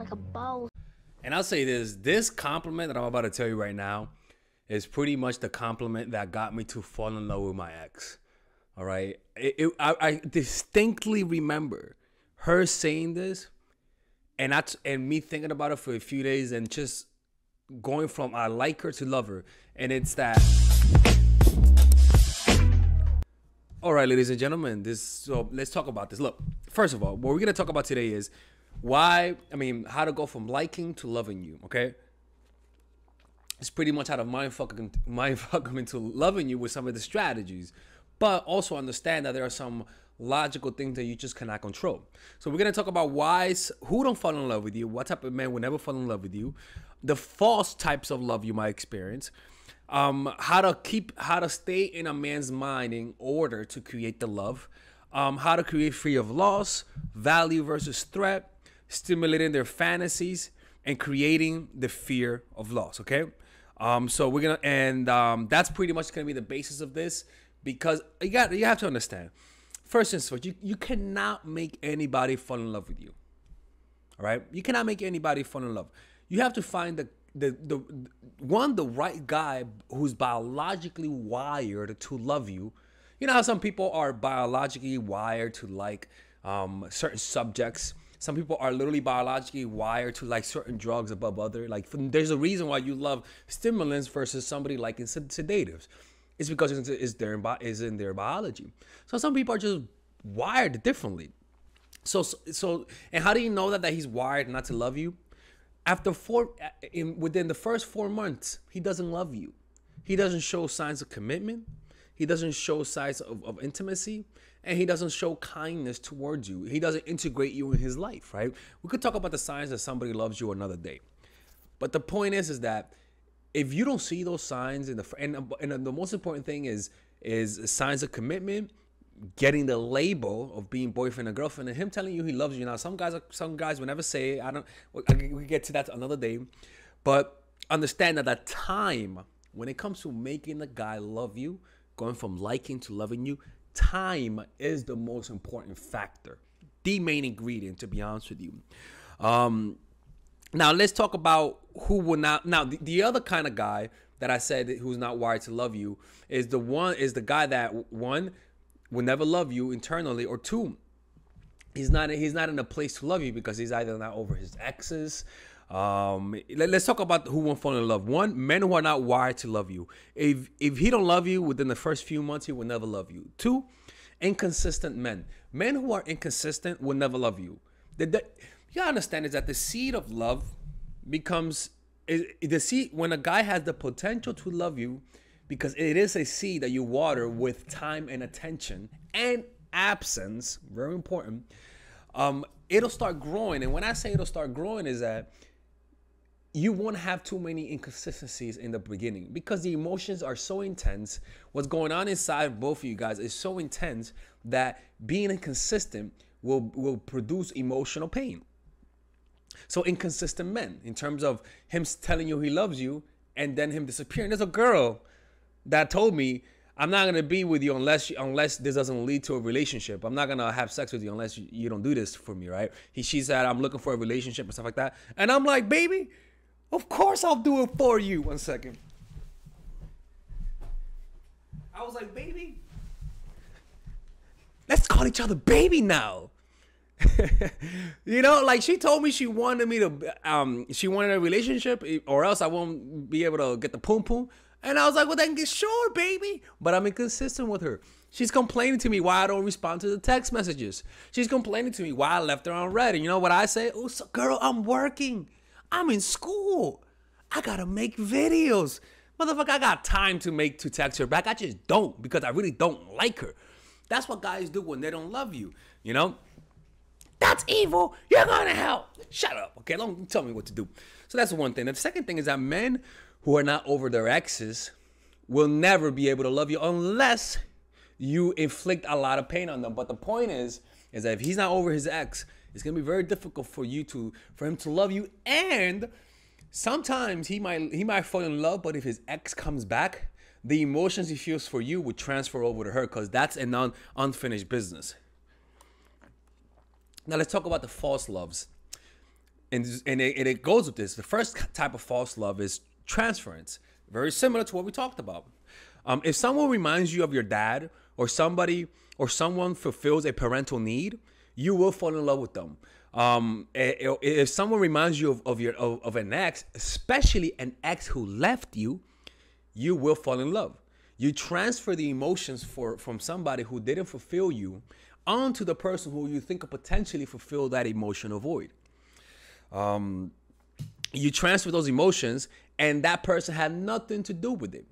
like a boss. And I'll say this compliment that I'm about to tell you right now is pretty much the compliment that got me to fall in love with my ex. All right. I distinctly remember her saying this and me thinking about it for a few days and just going from I like her to love her. And it's that. All right, ladies and gentlemen, so let's talk about this. Look, first of all, what we're going to talk about today is how to go from liking to loving you, okay? It's pretty much how to mindfuck them into loving you with some of the strategies. But also understand that there are some logical things that you just cannot control. So we're going to talk about who don't fall in love with you, what type of men will never fall in love with you, the false types of love you might experience, how to stay in a man's mind in order to create the love, how to create fear of loss, value versus threat, stimulating their fantasies, and creating the fear of loss, okay? So we're gonna, and that's pretty much gonna be the basis of this, because you have to understand, first and foremost, you cannot make anybody fall in love with you. All right, you cannot make anybody fall in love. You have to find the right guy who's biologically wired to love you. You know how some people are biologically wired to like certain subjects. Some people are literally biologically wired to like certain drugs above other. Like there's a reason why you love stimulants versus somebody liking sedatives. It's because it's in their biology. So some people are just wired differently. So and how do you know that he's wired not to love you? Within the first 4 months, he doesn't love you. He doesn't show signs of commitment. He doesn't show signs of intimacy, and he doesn't show kindness towards you. He doesn't integrate you in his life, right? We could talk about the signs that somebody loves you another day. But the point is that if you don't see those signs and the most important thing is signs of commitment, getting the label of being boyfriend and girlfriend, and him telling you he loves you. Now, some guys will never say it. We get to that another day. But understand that that time, when it comes to making a guy love you, going from liking to loving you, time is the most important factor, the main ingredient, to be honest with you. Now let's talk about who will not. Now the other kind of guy that I said who's not wired to love you is the guy that one will never love you internally, or two, he's not in a place to love you because he's either not over his exes. Let's talk about who won't fall in love. One, men who are not wired to love you. If he don't love you within the first few months, he will never love you. Two, inconsistent men. Men who are inconsistent will never love you. You gotta understand is that the seed of love becomes the seed when a guy has the potential to love you, because it is a seed that you water with time and attention and absence, very important. It'll start growing. And when I say it'll start growing is that you won't have too many inconsistencies in the beginning because the emotions are so intense. What's going on inside both of you guys is so intense that being inconsistent will produce emotional pain. So inconsistent men, in terms of him telling you he loves you and then him disappearing. There's a girl that told me, I'm not going to be with you unless this doesn't lead to a relationship. I'm not going to have sex with you unless you don't do this for me, right? She said, I'm looking for a relationship and stuff like that. And I'm like, baby, of course I'll do it for you. 1 second. I was like, baby, let's call each other baby now. You know, like she told me she wanted she wanted a relationship or else I won't be able to get the poom poom. And I was like, well, then get sure, baby. But I'm inconsistent with her. She's complaining to me why I don't respond to the text messages. She's complaining to me why I left her on red. And you know what I say? Oh, so, girl, I'm working. I'm in school. I got to make videos. Motherfucker, I got time to text her back. I just don't, because I really don't like her. That's what guys do when they don't love you, you know? That's evil. You're going to hell. Shut up, okay? Don't tell me what to do. So that's one thing. The second thing is that men who are not over their exes will never be able to love you unless you inflict a lot of pain on them. But the point is that if he's not over his ex, it's gonna be very difficult for him to love you. And sometimes he might fall in love, but if his ex comes back, the emotions he feels for you would transfer over to her, because that's an unfinished business. Now let's talk about the false loves. it goes with this. The first type of false love is transference, very similar to what we talked about. If someone reminds you of your dad, or somebody or someone fulfills a parental need, you will fall in love with them. If someone reminds you of an ex, especially an ex who left you, you will fall in love. You transfer the emotions from somebody who didn't fulfill you onto the person who you think could potentially fulfill that emotional void. You transfer those emotions, and that person had nothing to do with it.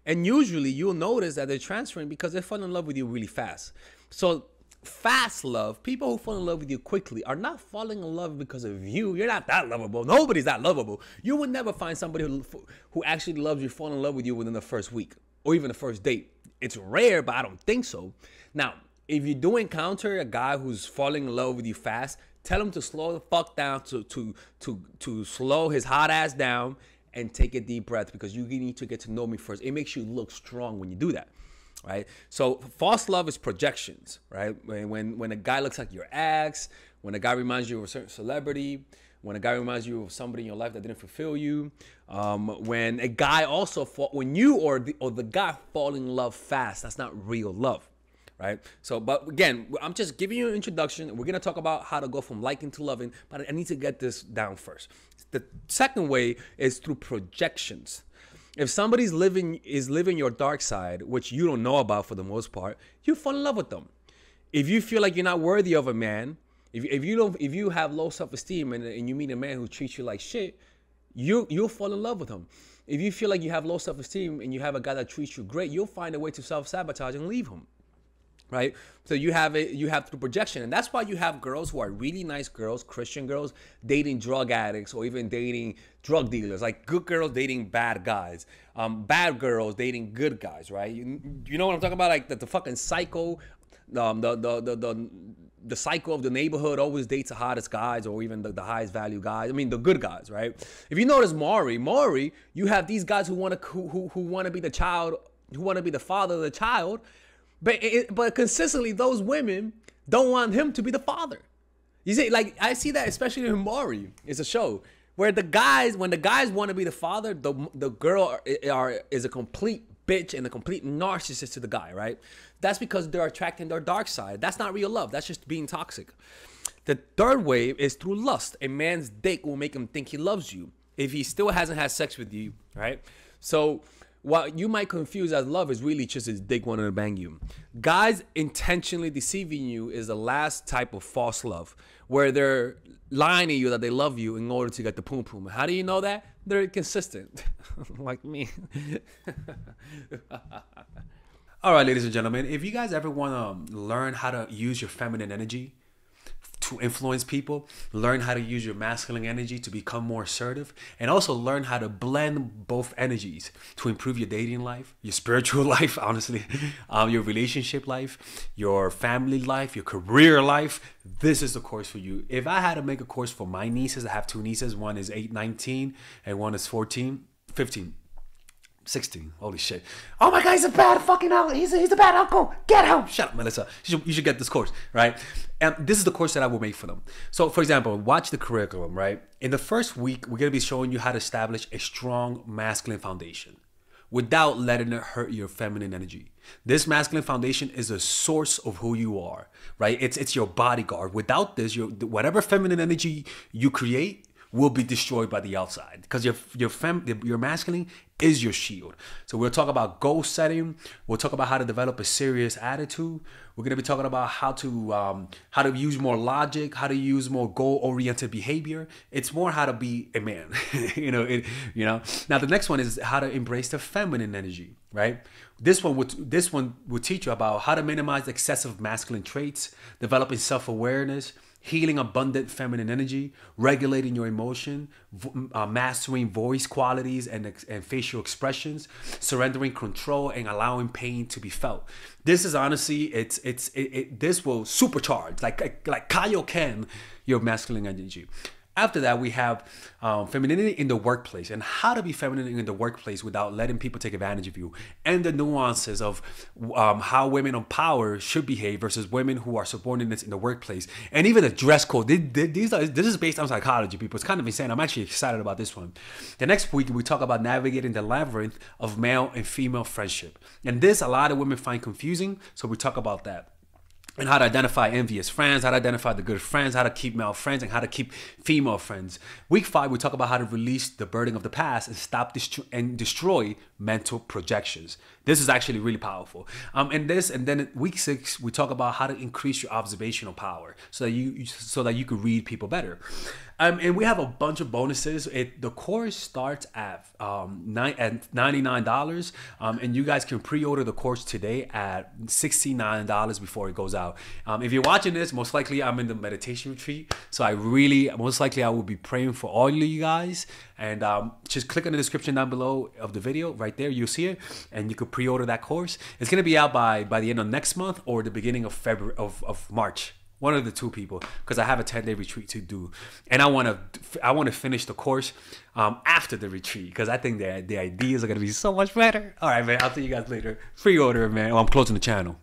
And usually you'll notice that they're transferring because they fall in love with you really fast. So fast love, people who fall in love with you quickly are not falling in love because of you. You're not that lovable. Nobody's that lovable. You would never find somebody who actually loves you fall in love with you within the first week or even the first date. It's rare, but I don't think so. Now, if you do encounter a guy who's falling in love with you fast, tell him to slow the fuck down, to slow his hot ass down and take a deep breath, because you need to get to know me first. It makes you look strong when you do that, right? So false love is projections, right? When a guy looks like your ex, when a guy reminds you of a certain celebrity, when a guy reminds you of somebody in your life that didn't fulfill you, when a guy also when you or the guy fall in love fast, that's not real love. Right. So, but again, I'm just giving you an introduction. We're going to talk about how to go from liking to loving, but I need to get this down first. The second way is through projections. If somebody's living your dark side, which you don't know about for the most part, you fall in love with them. If you feel like you're not worthy of a man, if you have low self-esteem and you meet a man who treats you like shit, you'll fall in love with him. If you feel like you have low self-esteem and you have a guy that treats you great, you'll find a way to self-sabotage and leave him. Right? So you have through projection. And that's why you have girls who are really nice girls, Christian girls, dating drug addicts or even dating drug dealers. Like good girls dating bad guys. Bad girls dating good guys, right? You know what I'm talking about? Like the fucking psycho, the cycle of the neighborhood always dates the hottest guys or even the highest value guys. I mean, the good guys, right? If you notice Maury, you have these guys who want to be the child, who want to be the father of the child. But consistently, those women don't want him to be the father. You see, like I see that especially in Maury. It's a show where when the guys want to be the father, the girl is a complete bitch and a complete narcissist to the guy, right? That's because they're attracting their dark side. That's not real love. That's just being toxic. The third way is through lust. A man's dick will make him think he loves you if he still hasn't had sex with you, right? So what you might confuse as love is really just his dick wanting to bang you. Guys intentionally deceiving you is the last type of false love, where they're lying to you that they love you in order to get the poom poom. How do you know that? They're consistent, like me. All right, ladies and gentlemen, if you guys ever want to learn how to use your feminine energy to influence people, learn how to use your masculine energy to become more assertive, and also learn how to blend both energies to improve your dating life, your spiritual life, honestly, your relationship life, your family life, your career life, this is the course for you. If I had to make a course for my nieces, I have two nieces, one is 19 and one is 15. 16. Holy shit. Oh my God, he's a bad fucking uncle. He's a bad uncle. Get him. Shut up, Melissa. You should get this course, right? And this is the course that I will make for them. So, for example, watch the curriculum, right? In the first week, we're going to be showing you how to establish a strong masculine foundation without letting it hurt your feminine energy. This masculine foundation is a source of who you are, right? It's your bodyguard. Without this, whatever feminine energy you create will be destroyed by the outside, because your masculine is your shield. So we'll talk about goal setting. We'll talk about how to develop a serious attitude. We're going to be talking about how to use more logic, how to use more goal-oriented behavior. It's more how to be a man. Now the next one is how to embrace the feminine energy, right? This one would teach you about how to minimize excessive masculine traits, developing self-awareness, healing abundant feminine energy, regulating your emotion, mastering voice qualities and facial expressions, surrendering control, and allowing pain to be felt. This is honestly, this will supercharge, like Kaioken, your masculine energy. After that, we have femininity in the workplace and how to be feminine in the workplace without letting people take advantage of you, and the nuances of how women on power should behave versus women who are subordinates in the workplace, and even the dress code. This is based on psychology, people. It's kind of insane. I'm actually excited about this one. The next week, we talk about navigating the labyrinth of male and female friendship. And this, a lot of women find confusing, so we talk about that. And how to identify envious friends, how to identify the good friends, how to keep male friends, and how to keep female friends. Week 5, we talk about how to release the burden of the past and stop and destroy mental projections. This is actually really powerful. And then week 6, we talk about how to increase your observational power so that you could read people better. And we have a bunch of bonuses. The course starts at $99, and you guys can pre-order the course today at $69 before it goes out. If you're watching this, most likely I'm in the meditation retreat, so most likely I will be praying for all of you guys. And just click on the description down below of the video. Right there, you'll see it, and you could pre-order that course. It's gonna be out by the end of next month or the beginning of February of March. One of the two, people, because I have a 10-day retreat to do, and I want to finish the course after the retreat, because I think the ideas are gonna be so much better. All right, man. I'll see you guys later. Pre-order, man. I'm closing the channel.